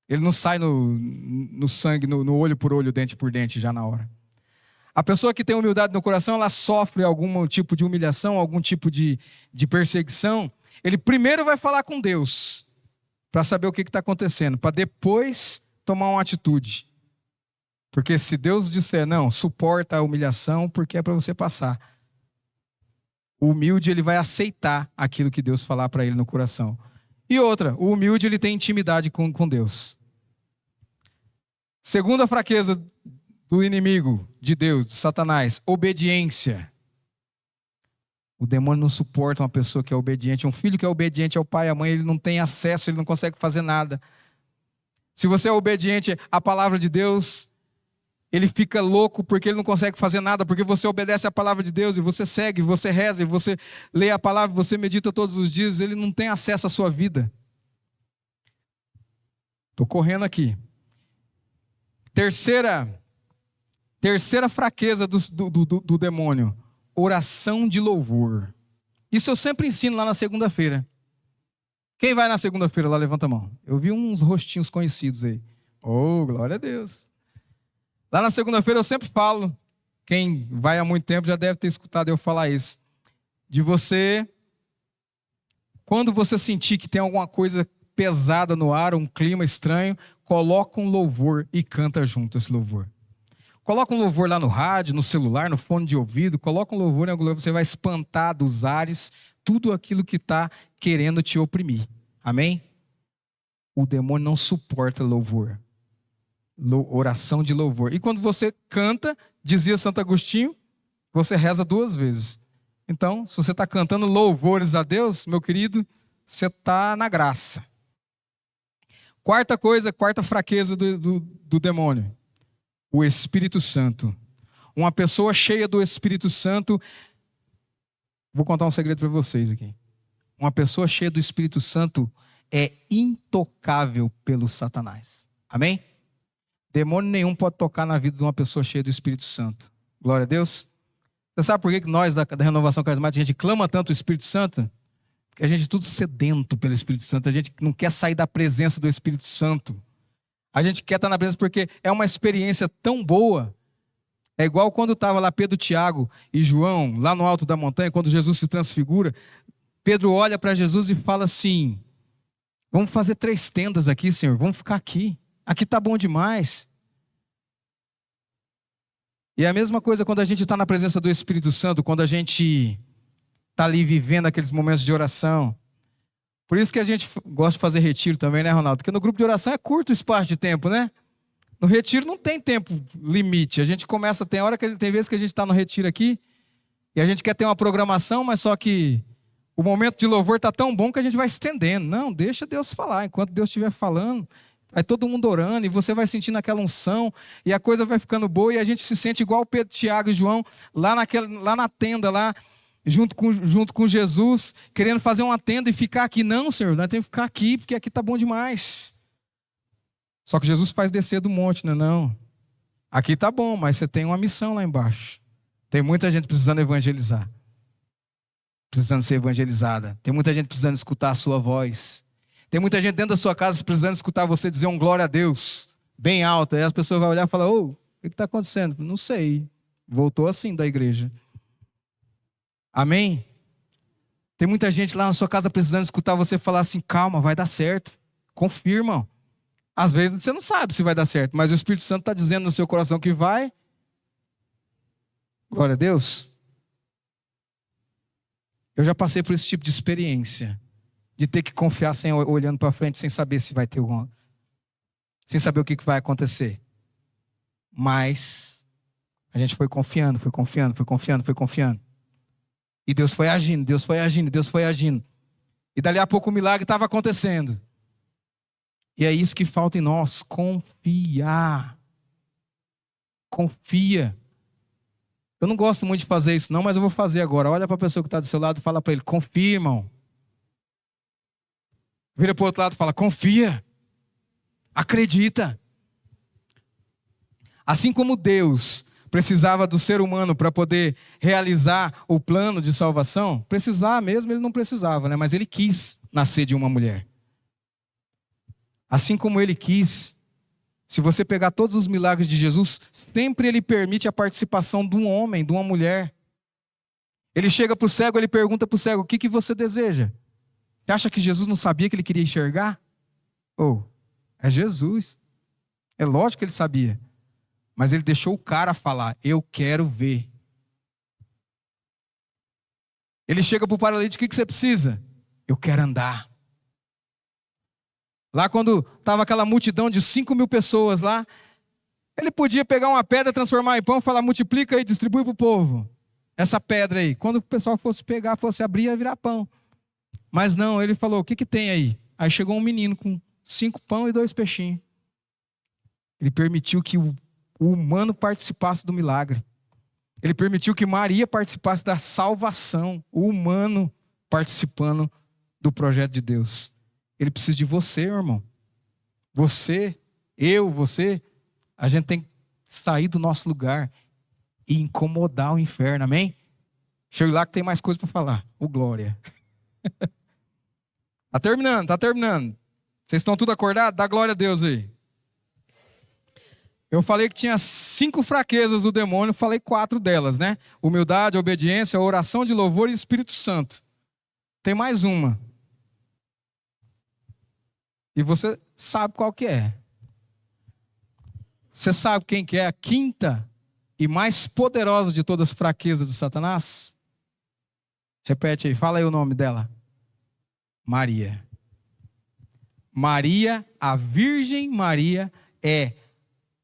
Ele não sai no sangue, no olho por olho, dente por dente já na hora. A pessoa que tem humildade no coração, ela sofre algum tipo de humilhação, algum tipo de perseguição. Ele primeiro vai falar com Deus, para saber o que está acontecendo, para depois tomar uma atitude. Porque se Deus disser, não, suporta a humilhação, porque é para você passar. O humilde, ele vai aceitar aquilo que Deus falar para ele no coração. E outra, o humilde, ele tem intimidade com Deus. Segunda fraqueza do inimigo de Deus, de Satanás, obediência. O demônio não suporta uma pessoa que é obediente. Um filho que é obediente ao pai e à mãe, ele não tem acesso, ele não consegue fazer nada. Se você é obediente à palavra de Deus, ele fica louco porque ele não consegue fazer nada, porque você obedece à palavra de Deus, e você segue, você reza, e você lê a palavra, você medita todos os dias, ele não tem acesso à sua vida. Estou correndo aqui. Terceira fraqueza do demônio, oração de louvor. Isso eu sempre ensino lá na segunda-feira. Quem vai na segunda-feira lá, levanta a mão. Eu vi uns rostinhos conhecidos aí. Oh, glória a Deus. Lá na segunda-feira eu sempre falo, quem vai há muito tempo já deve ter escutado eu falar isso, de você, quando você sentir que tem alguma coisa pesada no ar, um clima estranho, coloca um louvor e canta junto esse louvor. Coloca um louvor lá no rádio, no celular, no fone de ouvido, coloca um louvor em algum lugar, você vai espantar dos ares tudo aquilo que está querendo te oprimir. Amém? O demônio não suporta louvor. Oração de louvor. E quando você canta, dizia Santo Agostinho, você reza 2 vezes. Então, se você está cantando louvores a Deus, meu querido, você está na graça. Quarta fraqueza do demônio. O Espírito Santo. Uma pessoa cheia do Espírito Santo. Vou contar um segredo para vocês aqui. Uma pessoa cheia do Espírito Santo é intocável pelo Satanás. Amém? Demônio nenhum pode tocar na vida de uma pessoa cheia do Espírito Santo. Glória a Deus. Você sabe por que nós da Renovação Carismática a gente clama tanto o Espírito Santo? Porque a gente é tudo sedento pelo Espírito Santo. A gente não quer sair da presença do Espírito Santo. A gente quer estar na presença porque é uma experiência tão boa. É igual quando estava lá Pedro, Tiago e João, lá no alto da montanha, quando Jesus se transfigura. Pedro olha para Jesus e fala assim, vamos fazer 3 tendas aqui, Senhor, vamos ficar aqui. Aqui está bom demais. E é a mesma coisa quando a gente está na presença do Espírito Santo, quando a gente está ali vivendo aqueles momentos de oração. Por isso que a gente gosta de fazer retiro também, né, Ronaldo? Porque no grupo de oração é curto o espaço de tempo, né? No retiro não tem tempo limite. A gente começa, tem vezes que a gente está no retiro aqui e a gente quer ter uma programação, mas só que o momento de louvor está tão bom que a gente vai estendendo. Não, deixa Deus falar. Enquanto Deus estiver falando, vai todo mundo orando e você vai sentindo aquela unção e a coisa vai ficando boa e a gente se sente igual Pedro, Tiago e João lá na tenda, lá junto com Jesus, querendo fazer uma tenda e ficar aqui. Não, Senhor, nós temos que ficar aqui porque aqui está bom demais. Só que Jesus faz descer do monte, não. Aqui está bom, mas você tem uma missão lá embaixo. Tem muita gente precisando evangelizar. Precisando ser evangelizada. Tem muita gente precisando escutar a sua voz. Tem muita gente dentro da sua casa precisando escutar você dizer um glória a Deus, bem alto. Aí as pessoas vão olhar e falar, o que está acontecendo? Não sei. Voltou assim da igreja. Amém? Tem muita gente lá na sua casa precisando escutar você falar assim, calma, vai dar certo. Confirma. Às vezes você não sabe se vai dar certo, mas o Espírito Santo está dizendo no seu coração que vai. Glória a Deus. Eu já passei por esse tipo de experiência. de ter que confiar sem olhando para frente, sem saber se vai ter alguma, sem saber o que vai acontecer. Mas a gente foi confiando, foi confiando, foi confiando, foi confiando. E Deus foi agindo, Deus foi agindo, Deus foi agindo. E dali a pouco o milagre estava acontecendo. E é isso que falta em nós, confiar. Confia. Eu não gosto muito de fazer isso não, mas eu vou fazer agora. Olha para a pessoa que está do seu lado e fala para ele, confia, irmão. Vira para o outro lado e fala, confia. Acredita. Assim como Deus precisava do ser humano para poder realizar o plano de salvação, precisar mesmo, ele não precisava, né? Mas ele quis nascer de uma mulher. Assim como ele quis, se você pegar todos os milagres de Jesus, sempre ele permite a participação de um homem, de uma mulher. Ele chega para o cego, ele pergunta para o cego, o que você deseja? Você acha que Jesus não sabia que ele queria enxergar? É Jesus. É lógico que ele sabia. Mas ele deixou o cara falar, eu quero ver. Ele chega para o paralítico, o que você precisa? Eu quero andar. Lá quando estava aquela multidão de 5.000 pessoas lá, ele podia pegar uma pedra, transformar em pão, falar, multiplica e distribui para o povo. Essa pedra aí. Quando o pessoal fosse pegar, fosse abrir, ia virar pão. Mas não, ele falou, o que tem aí? Aí chegou um menino com 5 pão e 2 peixinhos. Ele permitiu que o humano participasse do milagre. Ele permitiu que Maria participasse da salvação. O humano participando do projeto de Deus. Ele precisa de você, irmão. Você, você. A gente tem que sair do nosso lugar e incomodar o inferno, amém? Chega lá que tem mais coisa para falar. Glória. Tá terminando, tá terminando. Vocês estão tudo acordados? Dá glória a Deus aí. Eu falei que tinha 5 fraquezas do demônio, falei 4 delas, né? Humildade, obediência, oração de louvor e Espírito Santo. Tem mais uma. E você sabe qual que é. Você sabe quem que é a 5ª e mais poderosa de todas as fraquezas de Satanás? Repete aí, fala aí o nome dela. Maria. Maria, a Virgem Maria, é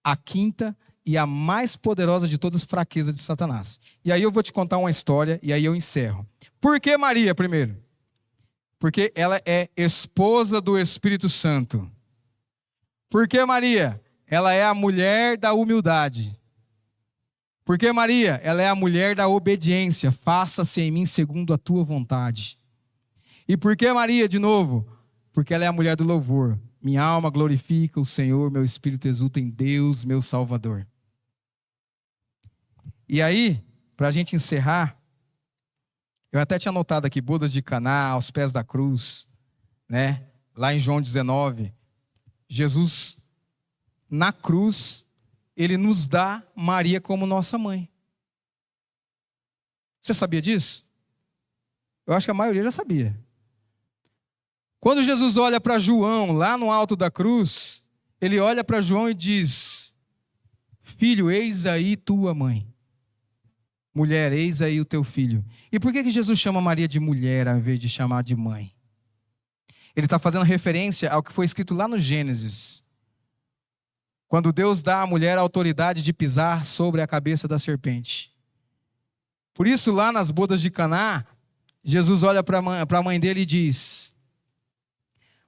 a 5ª e a mais poderosa de todas as fraquezas de Satanás. E aí eu vou te contar uma história e aí eu encerro. Por que Maria primeiro? Porque ela é esposa do Espírito Santo. Por que Maria? Ela é a mulher da humildade. Por que Maria? Ela é a mulher da obediência. Faça-se em mim segundo a tua vontade. E por que Maria, de novo? Porque ela é a mulher do louvor. Minha alma glorifica o Senhor, meu espírito exulta em Deus, meu Salvador. E aí, para a gente encerrar, eu até tinha anotado aqui, bodas de Caná, aos pés da cruz, né? Lá em João 19, Jesus, na cruz, ele nos dá Maria como nossa mãe. Você sabia disso? Eu acho que a maioria já sabia. Quando Jesus olha para João, lá no alto da cruz, ele olha para João e diz, filho, eis aí tua mãe. Mulher, eis aí o teu filho. E por que Jesus chama Maria de mulher ao invés de chamar de mãe? Ele está fazendo referência ao que foi escrito lá no Gênesis. Quando Deus dá à mulher a autoridade de pisar sobre a cabeça da serpente. Por isso, lá nas bodas de Caná, Jesus olha para a mãe dele e diz,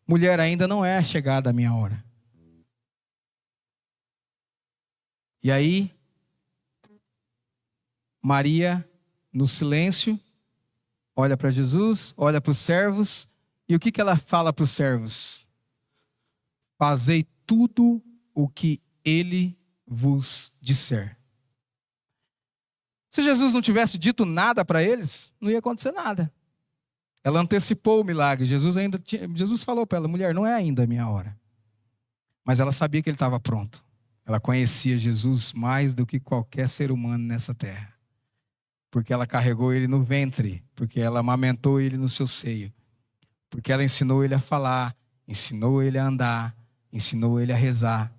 mulher, ainda não é chegada a minha hora. E aí, Maria, no silêncio, olha para Jesus, olha para os servos, e o que ela fala para os servos? Fazei tudo o que ele vos disser. Se Jesus não tivesse dito nada para eles, não ia acontecer nada. Ela antecipou o milagre. Jesus falou para ela, mulher, não é ainda a minha hora. Mas ela sabia que ele estava pronto. Ela conhecia Jesus mais do que qualquer ser humano nessa terra. Porque ela carregou ele no ventre, porque ela amamentou ele no seu seio, porque ela ensinou ele a falar, ensinou ele a andar, ensinou ele a rezar.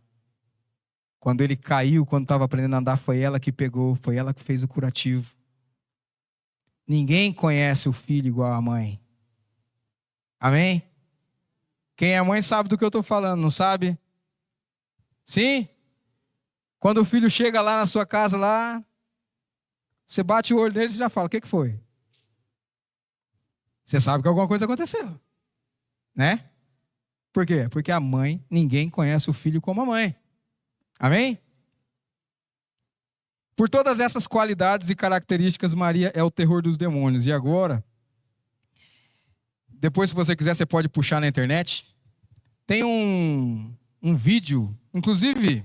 Quando ele caiu, quando estava aprendendo a andar, foi ela que pegou, foi ela que fez o curativo. Ninguém conhece o filho igual a mãe. Amém? Quem é mãe sabe do que eu estou falando, não sabe? Sim? Quando o filho chega lá na sua casa, lá, você bate o olho nele e já fala, o que foi? Você sabe que alguma coisa aconteceu, né? Por quê? Porque a mãe, ninguém conhece o filho como a mãe. Amém? Por todas essas qualidades e características, Maria é o terror dos demônios. E agora, depois se você quiser, você pode puxar na internet. Tem um vídeo, inclusive,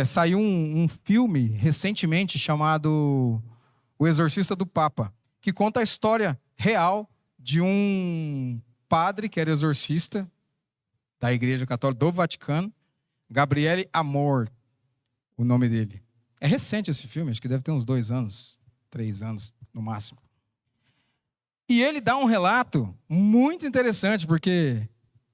saiu um filme recentemente chamado O Exorcista do Papa, que conta a história real de um padre que era exorcista da Igreja Católica do Vaticano, Gabriele Amor, o nome dele. É recente esse filme, acho que deve ter uns 2 anos, 3 anos no máximo. E ele dá um relato muito interessante, porque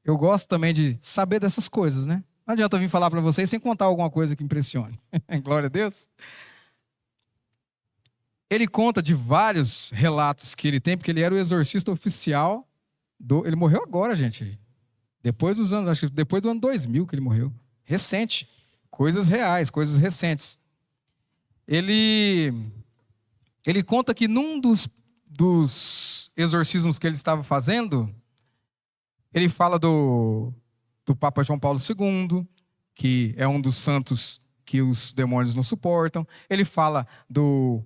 eu gosto também de saber dessas coisas, né? Não adianta eu vir falar para vocês sem contar alguma coisa que impressione. Glória a Deus. Ele conta de vários relatos que ele tem, porque ele era o exorcista oficial ele morreu agora, gente. Depois dos anos, acho que depois do ano 2000 que ele morreu. Recente. Coisas reais, coisas recentes. Ele conta que num dos exorcismos que ele estava fazendo, ele fala do Papa João Paulo II, que é um dos santos que os demônios não suportam. Ele fala do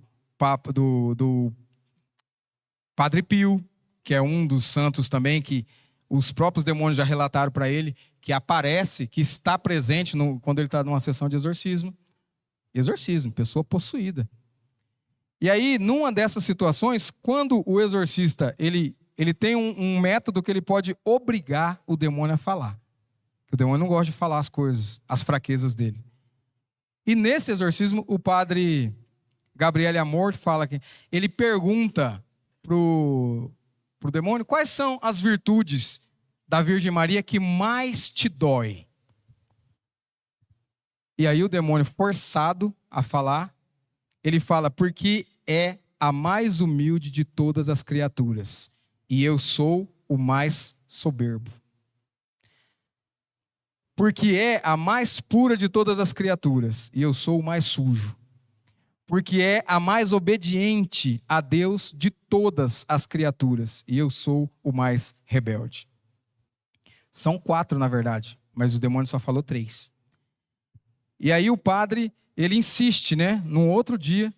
Padre Pio, que é um dos santos também que os próprios demônios já relataram para ele, que aparece, que está presente quando ele está numa sessão de exorcismo. Exorcismo, pessoa possuída. E aí, numa dessas situações, quando o exorcista ele tem um método que ele pode obrigar o demônio a falar. O demônio não gosta de falar as coisas, as fraquezas dele. E nesse exorcismo, o padre Gabriele Amor fala que ele pergunta pro demônio quais são as virtudes da Virgem Maria que mais te dói. E aí o demônio, forçado a falar, ele fala, porque é a mais humilde de todas as criaturas, e eu sou o mais soberbo. Porque é a mais pura de todas as criaturas, e eu sou o mais sujo. Porque é a mais obediente a Deus de todas as criaturas, e eu sou o mais rebelde. São 4, na verdade, mas o demônio só falou 3. E aí o padre, ele insiste, né? Num outro dia,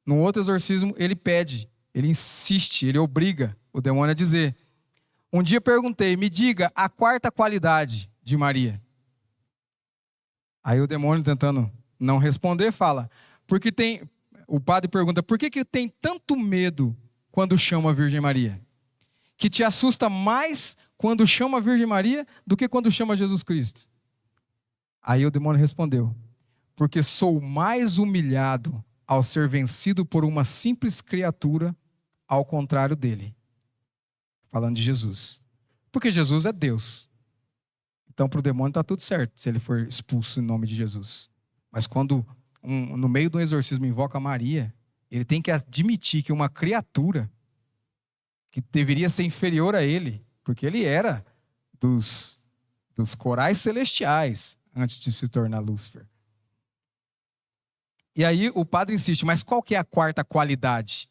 num outro exorcismo, ele pede, ele insiste, ele obriga o demônio a dizer. Um dia perguntei, me diga a 4ª qualidade de Maria. Aí o demônio, tentando não responder, fala, o padre pergunta, por que tem tanto medo quando chama a Virgem Maria? Que te assusta mais quando chama a Virgem Maria do que quando chama Jesus Cristo? Aí o demônio respondeu, porque sou mais humilhado ao ser vencido por uma simples criatura, ao contrário dele. Falando de Jesus. Porque Jesus é Deus. Então para o demônio está tudo certo, se ele for expulso em nome de Jesus. Mas quando no meio de um exorcismo invoca Maria, ele tem que admitir que uma criatura que deveria ser inferior a ele, porque ele era dos corais celestiais, antes de se tornar Lúcifer. E aí o padre insiste, mas qual que é a 4ª qualidade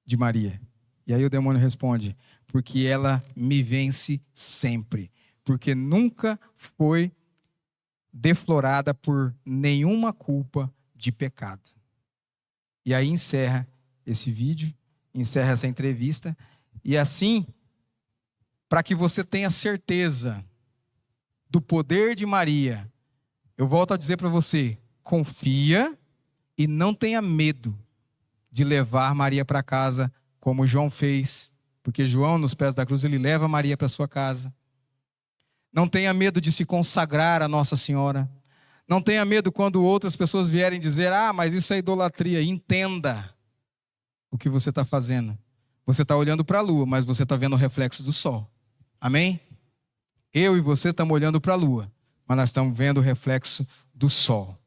de Maria? E aí o demônio responde, porque ela me vence sempre, porque nunca foi deflorada por nenhuma culpa de pecado. E aí encerra esse vídeo, encerra essa entrevista, e assim, para que você tenha certeza do poder de Maria, eu volto a dizer para você, confia e não tenha medo de levar Maria para casa, como João fez, porque João, nos pés da cruz, ele leva Maria para sua casa. Não tenha medo de se consagrar a Nossa Senhora. Não tenha medo quando outras pessoas vierem dizer, mas isso é idolatria. Entenda o que você está fazendo. Você está olhando para a lua, mas você está vendo o reflexo do sol. Amém? Eu e você estamos olhando para a lua, mas nós estamos vendo o reflexo do sol.